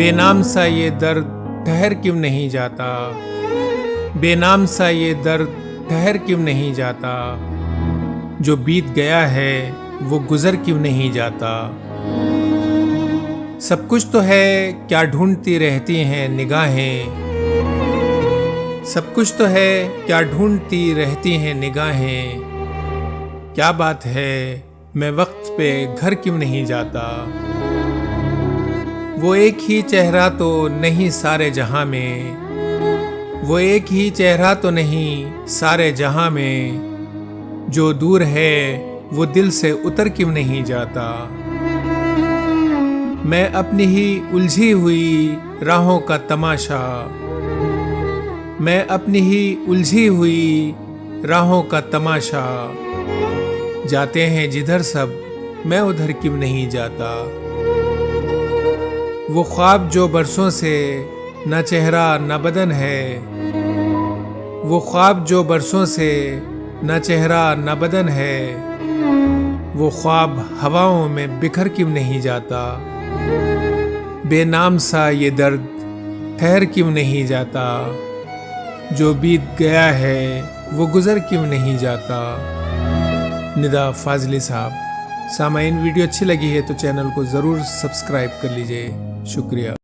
बेनाम सा ये दर्द ठहर क्यों नहीं जाता, बेनाम सा ये दर्द ठहर क्यों नहीं जाता, जो बीत गया है वो गुजर क्यों नहीं जाता। सब कुछ तो है क्या ढूंढती रहती हैं निगाहें, सब कुछ तो है क्या ढूंढती रहती हैं निगाहें। क्या बात है मैं वक्त पे घर क्यों नहीं जाता। वो एक ही चेहरा तो नहीं सारे जहां में, वो एक ही चेहरा तो नहीं सारे जहां में, जो दूर है वो दिल से उतर क्यों नहीं जाता। मैं अपनी ही उलझी हुई राहों का तमाशा, मैं अपनी ही उलझी हुई राहों का तमाशा, जाते हैं जिधर सब मैं उधर क्यों नहीं जाता। वो ख्वाब जो बरसों से न चेहरा न बदन है, वो ख्वाब जो बरसों से न चेहरा न बदन है, वो ख्वाब हवाओं में बिखर क्यों नहीं जाता। बेनाम सा ये दर्द ठहर क्यों नहीं जाता, जो बीत गया है वो गुजर क्यों नहीं जाता। निदा फाजली साहब। सामाइन वीडियो अच्छी लगी है तो चैनल को ज़रूर सब्सक्राइब कर लीजिए। शुक्रिया।